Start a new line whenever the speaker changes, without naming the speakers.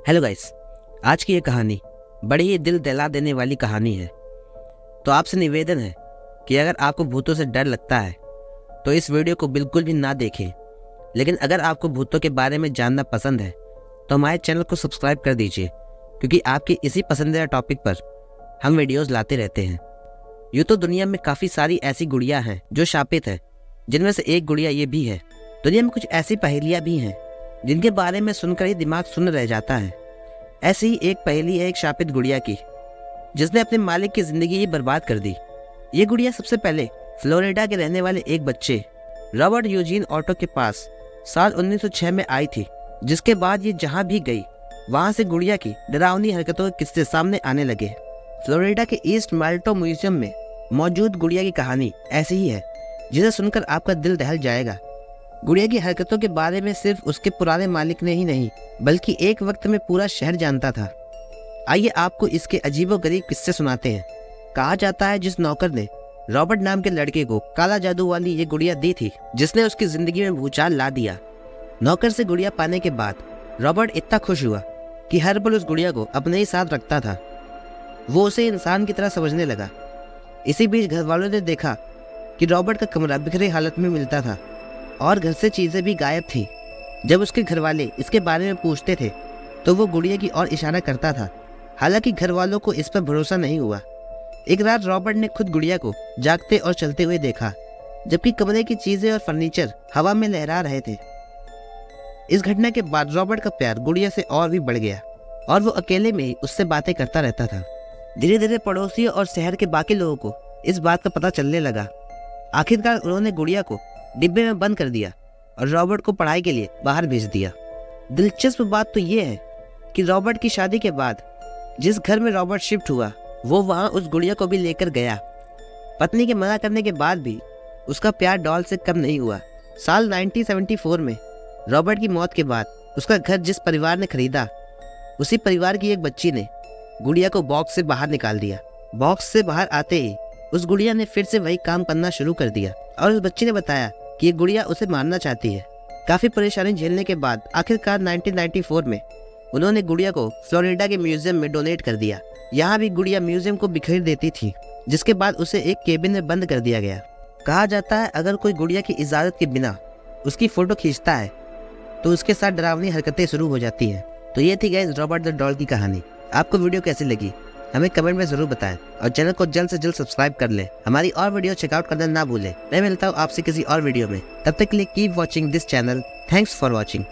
Hello guys, आज की ये कहानी बड़ी ही दिल दहला देने वाली कहानी है। तो आपसे निवेदन है कि अगर आपको भूतों से डर लगता है तो इस वीडियो को बिल्कुल भी ना देखें। लेकिन अगर आपको भूतों के बारे में जानना पसंद है तो हमारे चैनल को सब्सक्राइब कर दीजिए, क्योंकि आपके इसी पसंदीदा टॉपिक पर हम वीडियोज़ लाते रहते हैं। यूँ तो दुनिया में काफ़ी सारी ऐसी गुड़िया हैं जो शापित है, जिनमें से एक गुड़िया ये भी है। दुनिया में कुछ ऐसी पहेलियाँ भी हैं जिनके बारे में सुनकर ही दिमाग सुन्न रह जाता है। ऐसी ही एक पहेली है एक शापित गुड़िया की, जिसने अपने मालिक की जिंदगी ही बर्बाद कर दी। ये गुड़िया सबसे पहले फ्लोरिडा के रहने वाले एक बच्चे रॉबर्ट यूजीन ऑटो के पास साल 1906 में आई थी, जिसके बाद ये जहाँ भी गई वहाँ से गुड़िया की डरावनी हरकतों के किस्से सामने आने लगे। फ्लोरिडा के ईस्ट माल्टो म्यूजियम में मौजूद गुड़िया की कहानी ऐसी ही है, जिसे सुनकर आपका दिल दहल जाएगा। गुड़िया की हरकतों के बारे में सिर्फ उसके पुराने मालिक ने ही नहीं, बल्कि एक वक्त में पूरा शहर जानता था। आइए आपको इसके अजीबोगरीब किस्से सुनाते हैं। कहा जाता है जिस नौकर ने रॉबर्ट नाम के लड़के को काला जादू वाली ये गुड़िया दी थी, जिसने उसकी जिंदगी में भूचाल ला दिया। नौकर से गुड़िया पाने के बाद रॉबर्ट इतना खुश हुआ कि हर पल उस गुड़िया को अपने ही साथ रखता था। वो उसे इंसान की तरह समझने लगा। इसी बीच घर वालों ने देखा कि रॉबर्ट का कमरा बिखरे हालत में मिलता था और घर से चीज़ें भी गायब थी। जब उसके घर वाले इसके बारे में पूछते थे तो वो गुड़िया की ओर इशारा करता था। हालांकि घर वालों को इस पर भरोसा नहीं हुआ। एक रात रॉबर्ट ने खुद गुड़िया को जागते और चलते हुए देखा, जबकि कमरे की चीज़ें और फर्नीचर हवा में लहरा रहे थे। इस घटना के बाद रॉबर्ट का प्यार गुड़िया से और भी बढ़ गया और वो अकेले में ही उससे बातें करता रहता था। धीरे धीरे पड़ोसियों और शहर के बाकी लोगों को इस बात का पता चलने लगा। आखिरकार उन्होंने गुड़िया को डिब्बे में बंद कर दिया और रॉबर्ट को पढ़ाई के लिए बाहर भेज दिया। दिलचस्प बात तो ये है कि रॉबर्ट की शादी के बाद जिस घर में रॉबर्ट शिफ्ट हुआ, वो वहाँ उस गुड़िया को भी लेकर गया। पत्नी के मना करने के बाद भी उसका प्यार डॉल से कम नहीं हुआ। साल 1974 में रॉबर्ट की मौत के बाद उसका घर जिस परिवार ने खरीदा, उसी परिवार की एक बच्ची ने गुड़िया को बॉक्स से बाहर निकाल दिया। बॉक्स से बाहर आते ही उस गुड़िया ने फिर से वही काम करना शुरू कर दिया और उस बच्ची ने बताया कि ये गुड़िया उसे मारना चाहती है। काफ़ी परेशानी झेलने के बाद आखिरकार 1994 में उन्होंने गुड़िया को फ्लोरिडा के म्यूजियम में डोनेट कर दिया। यहाँ भी गुड़िया म्यूजियम को बिखेर देती थी, जिसके बाद उसे एक केबिन में बंद कर दिया गया। कहा जाता है अगर कोई गुड़िया की इजाज़त के बिना उसकी फ़ोटो खींचता है तो उसके साथ डरावनी हरकतें शुरू हो जाती हैं। तो ये थी गाइस रॉबर्ट द डॉल की कहानी। आपको वीडियो कैसी लगी हमें कमेंट में जरूर बताएं और चैनल को जल्द से जल्द सब्सक्राइब कर लें। हमारी और वीडियो चेकआउट करना ना भूलें। मैं मिलता हूँ आपसे किसी और वीडियो में। तब तक के लिए keep watching this channel. Thanks for watching.